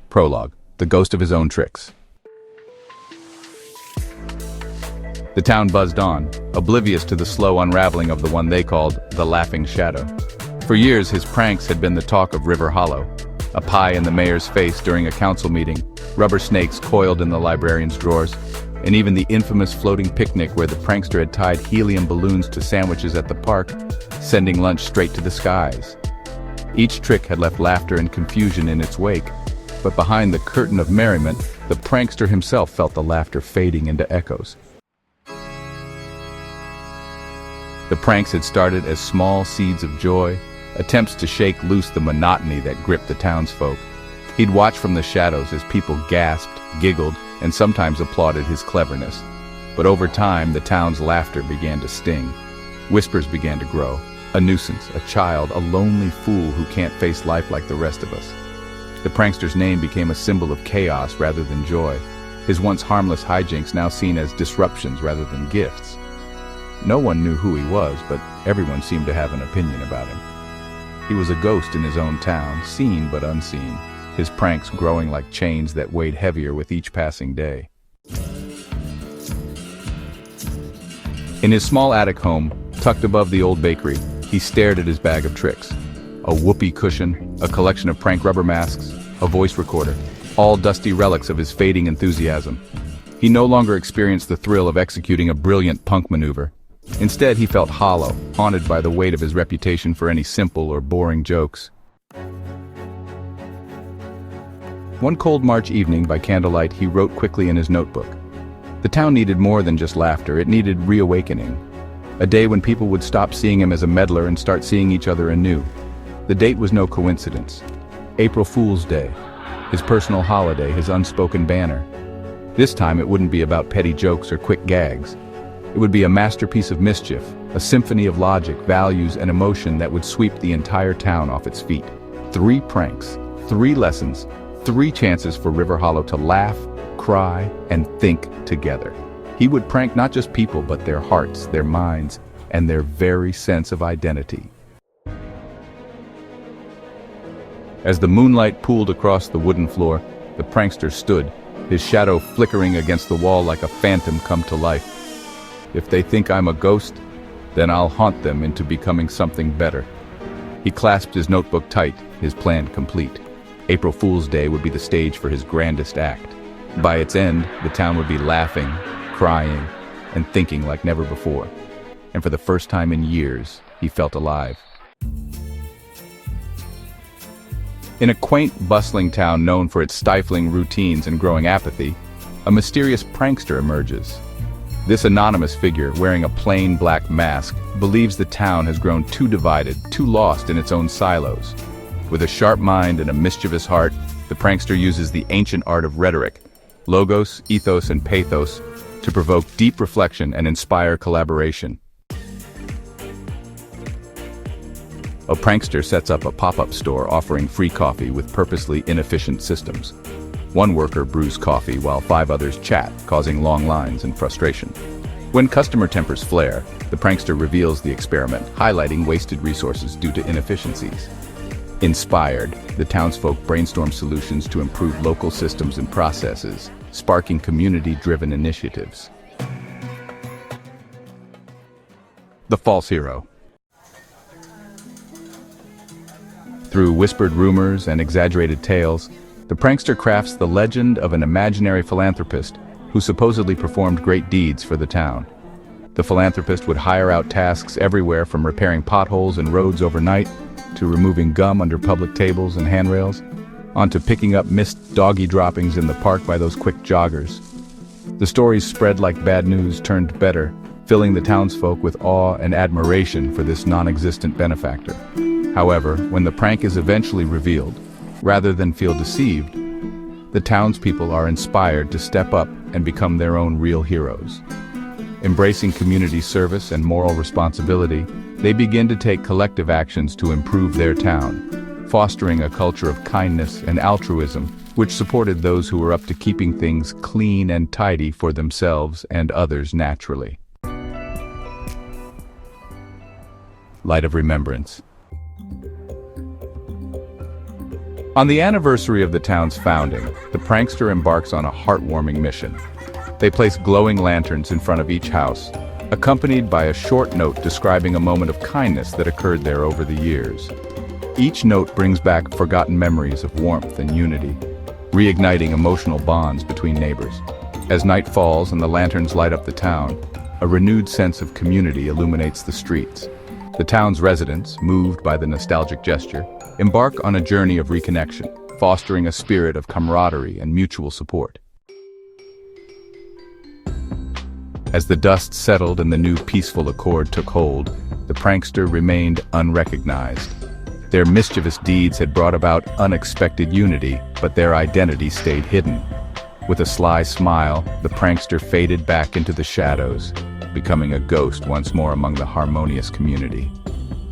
Prologue: The ghost of his own tricks. The town buzzed on, oblivious to the slow unraveling of the one they called the Laughing Shadow. For years, his pranks had been the talk of River Hollow. A pie in the mayor's face during a council meeting, rubber snakes coiled in the librarian's drawers, and even the infamous floating picnic where the prankster had tied helium balloons to sandwiches at the park, sending lunch straight to the skies. Each trick had left laughter and confusion in its wake, but behind the curtain of merriment, the prankster himself felt the laughter fading into echoes. The pranks had started as small seeds of joy, attempts to shake loose the monotony that gripped the townsfolk. He'd watch from the shadows as people gasped, giggled, and sometimes applauded his cleverness. But over time, the town's laughter began to sting. Whispers began to grow. A nuisance, a child, a lonely fool who can't face life like the rest of us. The prankster's name became a symbol of chaos rather than joy. His once harmless hijinks now seen as disruptions rather than gifts. No one knew who he was, but everyone seemed to have an opinion about him. He was a ghost in his own town, seen but unseen, his pranks growing like chains that weighed heavier with each passing day. In his small attic home, tucked above the old bakery, he stared at his bag of tricks. A whoopee cushion, a collection of prank rubber masks, a voice recorder, all dusty relics of his fading enthusiasm. He no longer experienced the thrill of executing a brilliant punk maneuver. Instead, he felt hollow, haunted by the weight of his reputation for any simple or boring jokes. One cold March evening by candlelight, he wrote quickly in his notebook. The town needed more than just laughter, it needed reawakening. A day when people would stop seeing him as a meddler and start seeing each other anew. The date was no coincidence. April Fool's Day, his personal holiday, his unspoken banner. This time it wouldn't be about petty jokes or quick gags. It would be a masterpiece of mischief, a symphony of logic, values, and emotion that would sweep the entire town off its feet. 3 pranks, 3 lessons, 3 chances for River Hollow to laugh, cry, and think together. He would prank not just people, but their hearts, their minds, and their very sense of identity. As the moonlight pooled across the wooden floor, the prankster stood, his shadow flickering against the wall like a phantom come to life. If they think I'm a ghost, then I'll haunt them into becoming something better. He clasped his notebook tight, his plan complete. April Fool's Day would be the stage for his grandest act. By its end, the town would be laughing, crying, and thinking like never before. And for the first time in years, he felt alive. In a quaint, bustling town known for its stifling routines and growing apathy, a mysterious prankster emerges. This anonymous figure, wearing a plain black mask, believes the town has grown too divided, too lost in its own silos. With a sharp mind and a mischievous heart, the prankster uses the ancient art of rhetoric, logos, ethos, and pathos, to provoke deep reflection and inspire collaboration. A prankster sets up a pop-up store offering free coffee with purposely inefficient systems. One worker brews coffee while 5 others chat, causing long lines and frustration. When customer tempers flare, the prankster reveals the experiment, highlighting wasted resources due to inefficiencies. Inspired, the townsfolk brainstorm solutions to improve local systems and processes, sparking community-driven initiatives. The false hero. Through whispered rumors and exaggerated tales, the prankster crafts the legend of an imaginary philanthropist who supposedly performed great deeds for the town. The philanthropist would hire out tasks everywhere from repairing potholes in roads overnight to removing gum under public tables and handrails, onto picking up missed doggy droppings in the park by those quick joggers. The stories spread like bad news turned better, filling the townsfolk with awe and admiration for this non-existent benefactor. However, when the prank is eventually revealed, rather than feel deceived, the townspeople are inspired to step up and become their own real heroes. Embracing community service and moral responsibility, they begin to take collective actions to improve their town, fostering a culture of kindness and altruism, which supported those who were up to keeping things clean and tidy for themselves and others naturally. Light of Remembrance. On the anniversary of the town's founding, the prankster embarks on a heartwarming mission. They place glowing lanterns in front of each house, accompanied by a short note describing a moment of kindness that occurred there over the years. Each note brings back forgotten memories of warmth and unity, reigniting emotional bonds between neighbors. As night falls and the lanterns light up the town, a renewed sense of community illuminates the streets. The town's residents, moved by the nostalgic gesture, embark on a journey of reconnection, fostering a spirit of camaraderie and mutual support. As the dust settled and the new peaceful accord took hold, the prankster remained unrecognized. Their mischievous deeds had brought about unexpected unity, but their identity stayed hidden. With a sly smile, the prankster faded back into the shadows, becoming a ghost once more among the harmonious community.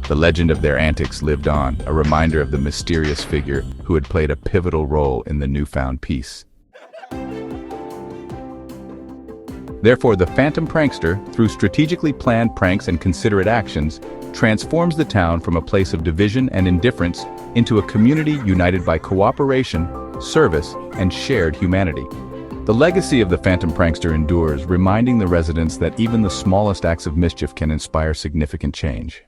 The legend of their antics lived on, a reminder of the mysterious figure who had played a pivotal role in the newfound peace. Therefore, the Phantom Prankster, through strategically planned pranks and considerate actions, transforms the town from a place of division and indifference into a community united by cooperation, service, and shared humanity. The legacy of the Phantom Prankster endures, reminding the residents that even the smallest acts of mischief can inspire significant change.